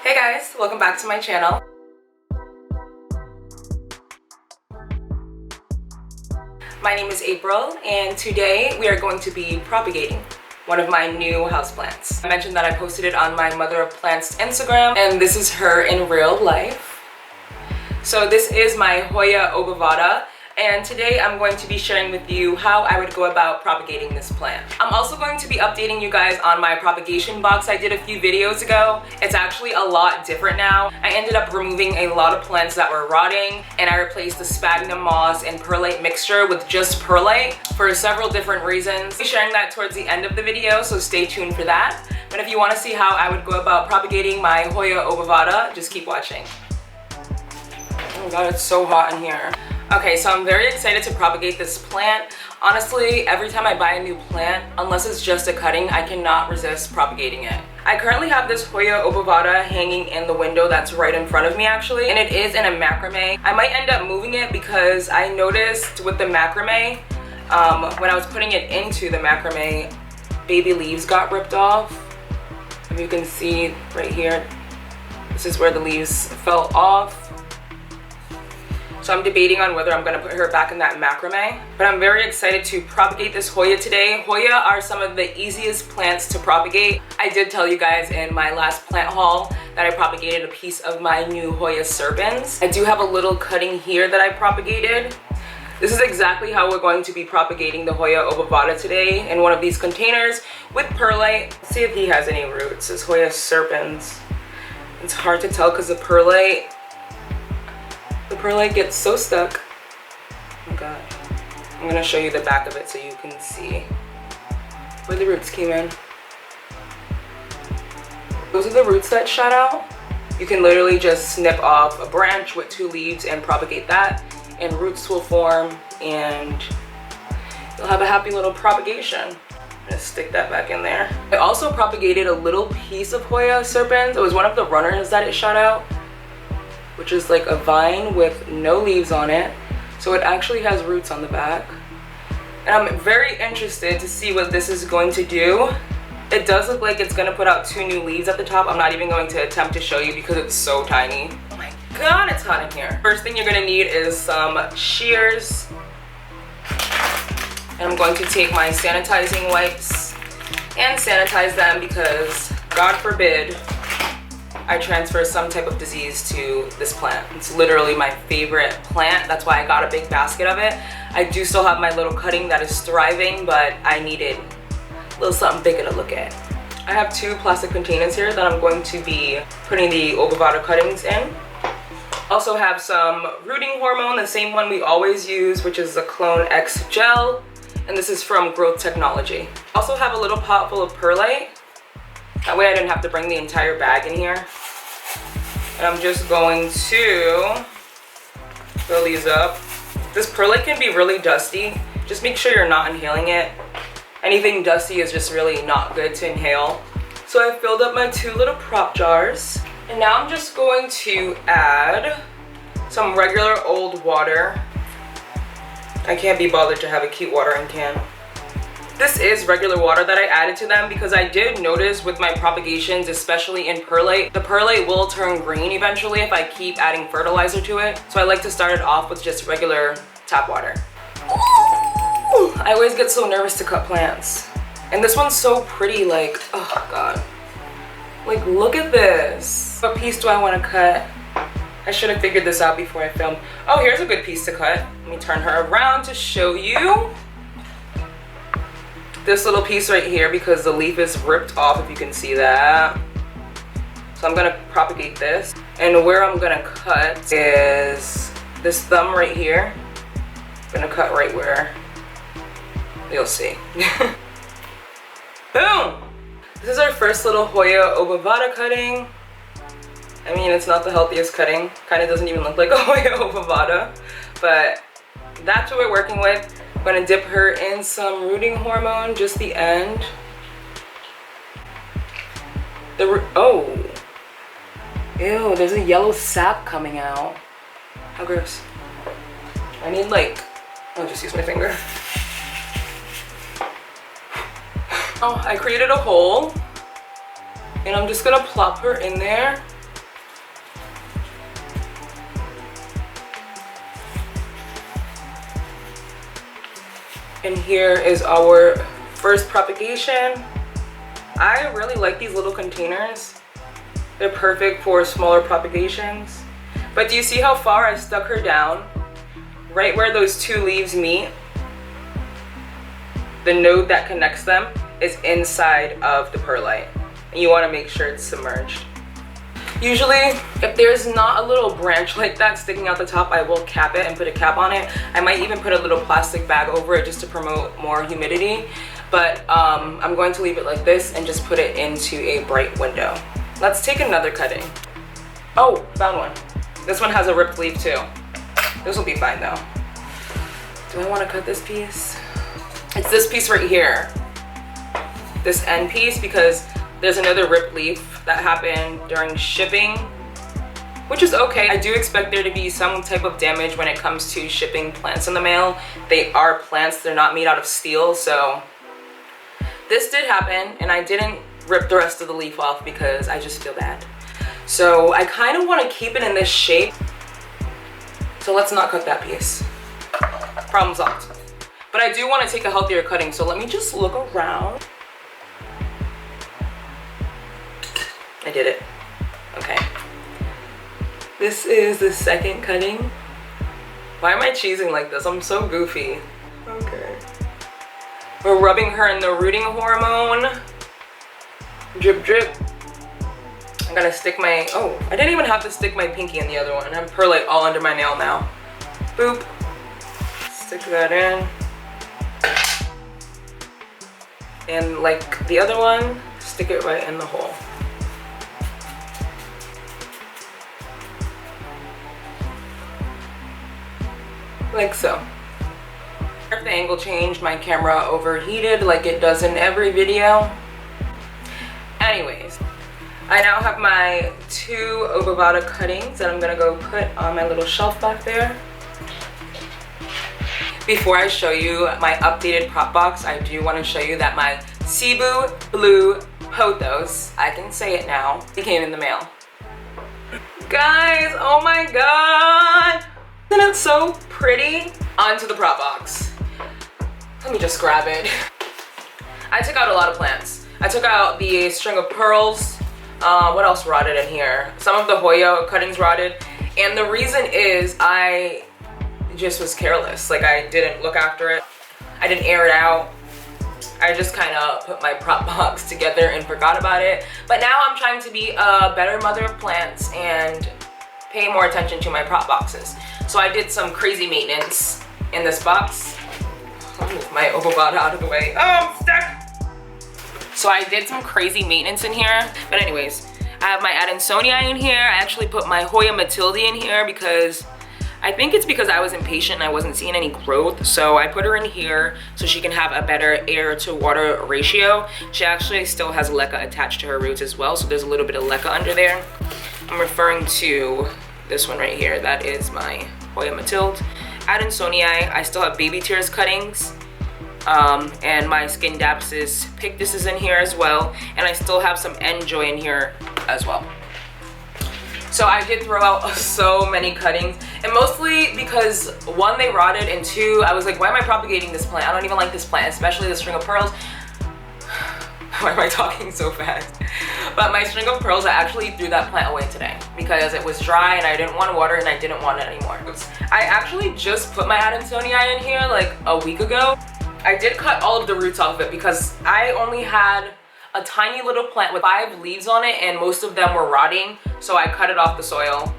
Hey guys, welcome back to my channel. My name is April and today we are going to be propagating one of my new houseplants. I mentioned that I posted it on my Mother of Plants Instagram and this is her in real life. So this is my Hoya Obovata. And today I'm going to be sharing with you how I would go about propagating this plant. I'm also going to be updating you guys on my propagation box I did a few videos ago. It's actually a lot different now. I ended up removing a lot of plants that were rotting and I replaced the sphagnum moss and perlite mixture with just perlite for several different reasons. I'll be sharing that towards the end of the video, so stay tuned for that. But if you want to see how I would go about propagating my Hoya Obovata, just keep watching. Oh god, it's so hot in here. Okay, so I'm very excited to propagate this plant. Honestly, every time I buy a new plant, unless it's just a cutting, I cannot resist propagating it. I currently have this Hoya Obovata hanging in the window that's right in front of me actually, and it is in a macrame. I might end up moving it because I noticed with the macrame, when I was putting it into the macrame, baby leaves got ripped off. If you can see right here, this is where the leaves fell off. So I'm debating on whether I'm going to put her back in that macrame. But I'm very excited to propagate this Hoya today. Hoya are some of the easiest plants to propagate. I did tell you guys in my last plant haul that I propagated a piece of my new Hoya serpens. I do have a little cutting here that I propagated. This is exactly how we're going to be propagating the Hoya Obovata today, in one of these containers with perlite. Let's see if he has any roots. This Hoya serpens. It's hard to tell because the perlite gets so stuck. Oh my god. I'm gonna show you the back of it so you can see where the roots came in. Those are the roots that shot out. You can literally just snip off a branch with 2 leaves and propagate that, and roots will form and you'll have a happy little propagation. I'm gonna stick that back in there. I also propagated a little piece of Hoya serpens. It was one of the runners that it shot out, which is like a vine with no leaves on it. So it actually has roots on the back. And I'm very interested to see what this is going to do. It does look like it's gonna put out 2 new leaves at the top. I'm not even going to attempt to show you because it's so tiny. Oh my god, it's hot in here. First thing you're gonna need is some shears. And I'm going to take my sanitizing wipes and sanitize them because, God forbid, I transfer some type of disease to this plant. It's literally my favorite plant. That's why I got a big basket of it. I do still have my little cutting that is thriving, but I needed a little something bigger to look at. I have 2 plastic containers here that I'm going to be putting the Obovata cuttings in. Also have some rooting hormone, the same one we always use, which is the Clone X gel. And this is from Growth Technology. Also have a little pot full of perlite. That way I didn't have to bring the entire bag in here. And I'm just going to fill these up. This perlite can be really dusty. Just make sure you're not inhaling it. Anything dusty is just really not good to inhale. So I filled up my 2 little prop jars. And now I'm just going to add some regular old water. I can't be bothered to have a cute watering can. This is regular water that I added to them because I did notice with my propagations, especially in perlite, the perlite will turn green eventually if I keep adding fertilizer to it. So I like to start it off with just regular tap water. Ooh, I always get so nervous to cut plants. And this one's so pretty, like, oh god. Like, look at this. What piece do I want to cut? I should have figured this out before I filmed. Oh, here's a good piece to cut. Let me turn her around to show you. This little piece right here because the leaf is ripped off, if you can see that. So I'm gonna propagate this. And where I'm gonna cut is this thumb right here. I'm gonna cut right where you'll see. Boom! This is our first little Hoya Obovata cutting. I mean, it's not the healthiest cutting. Kind of doesn't even look like a Hoya Obovata, but that's what we're working with. I'm gonna dip her in some rooting hormone, just the end. Oh, ew, there's a yellow sap coming out. How gross. I need I'll just use my finger. Oh, I created a hole and I'm just gonna plop her in there And here is our first propagation. I really like these little containers. They're perfect for smaller propagations. But do you see how far I stuck her down? Right where those two leaves meet, the node that connects them is inside of the perlite. And you want to make sure it's submerged. Usually, if there's not a little branch like that sticking out the top, I will cap it and put a cap on it. I might even put a little plastic bag over it just to promote more humidity. But I'm going to leave it like this and just put it into a bright window. Let's take another cutting. Oh, found one. This one has a ripped leaf too. This will be fine though. Do I want to cut this piece? It's this piece right here. This end piece, because there's another ripped leaf that happened during shipping, which is okay. I do expect there to be some type of damage when it comes to shipping plants in the mail. They are plants, they're not made out of steel, so this did happen, and I didn't rip the rest of the leaf off because I just feel bad. So I kind of want to keep it in this shape. So let's not cut that piece. Problem solved. But I do want to take a healthier cutting, so let me just look around. I did it. Okay. This is the second cutting. Why am I cheesing like this? I'm so goofy. Okay. We're rubbing her in the rooting hormone. Drip, drip. I'm gonna stick my, oh, I didn't even have to stick my pinky in the other one. I have perlite all under my nail now. Boop. Stick that in. And like the other one, stick it right in the hole. Like so. If the angle changed, my camera overheated like it does in every video. Anyways, I now have my 2 Obovata cuttings that I'm gonna go put on my little shelf back there. Before I show you my updated prop box, I do want to show you that my Cebu Blue Pothos, I can say it now, it came in the mail. Guys, oh my god! Isn't it so pretty? Onto the prop box. Let me just grab it. I took out a lot of plants. I took out the string of pearls. What else rotted in here? Some of the Hoya cuttings rotted. And the reason is I just was careless. Like, I didn't look after it. I didn't air it out. I just kind of put my prop box together and forgot about it. But now I'm trying to be a better mother of plants and pay more attention to my prop boxes. So I did some crazy maintenance in this box. I'll move my Obovata out of the way. Oh, I'm stuck! So I did some crazy maintenance in here. But anyways, I have my Adansonii in here. I actually put my Hoya Matilde in here because I think it's because I was impatient and I wasn't seeing any growth. So I put her in here so she can have a better air to water ratio. She actually still has leca attached to her roots as well. So there's a little bit of leca under there. I'm referring to this one right here. That is my Hoya Matilde. Adansonii, I still have baby tears cuttings. And my Scindapsus pictus is in here as well. And I still have some Enjoy in here as well. So I did throw out so many cuttings, and mostly because 1, they rotted, and 2, I was like, why am I propagating this plant? I don't even like this plant, especially the string of pearls. Why am I talking so fast? But my string of pearls, I actually threw that plant away today because it was dry and I didn't want water and I didn't want it anymore. I actually just put my Adansonii in here like a week ago. I did cut all of the roots off of it because I only had a tiny little plant with 5 leaves on it and most of them were rotting. So I cut it off the soil,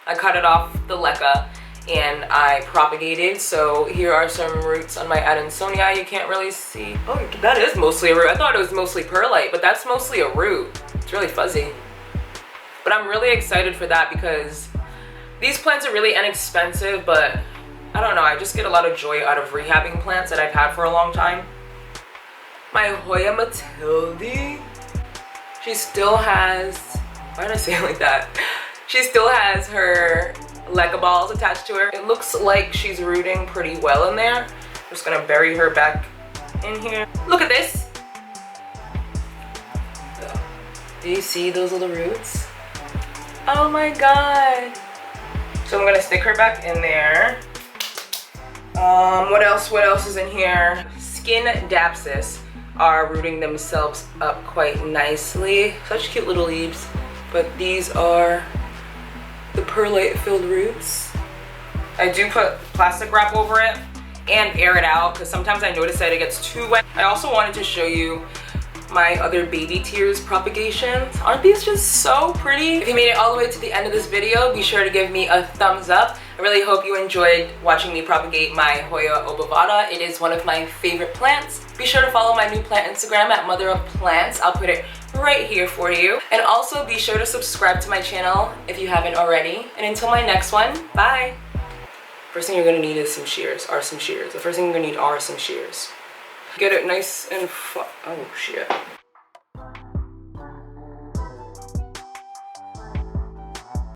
I cut it off the leca, and I propagated. So here are some roots on my Adansonii. You can't really see. Oh, that is mostly a root. I thought it was mostly perlite, but that's mostly a root. It's really fuzzy. But I'm really excited for that because these plants are really inexpensive, but I don't know, I just get a lot of joy out of rehabbing plants that I've had for a long time. My Hoya Matilde, she still has, why did I say it like that? She still has her leca balls attached to her. It looks like she's rooting pretty well in there. I'm just gonna bury her back in here. Look at this. Do you see those little roots? Oh my god. So I'm gonna stick her back in there. What else is in here? Skin Dapsis are rooting themselves up quite nicely. Such cute little leaves. But these are the perlite filled roots. I do put plastic wrap over it and air it out because sometimes I notice that it gets too wet. I also wanted to show you my other baby tears propagations. Aren't these just so pretty? If you made it all the way to the end of this video, be sure to give me a thumbs up. I really hope you enjoyed watching me propagate my Hoya Obovata. It is one of my favorite plants. Be sure to follow my new plant Instagram at Mother of Plants. I'll put it right here for you. And also be sure to subscribe to my channel if you haven't already. And until my next one, bye. First thing you're gonna need is some shears, The first thing you're gonna need are some shears. Get it nice and oh shit.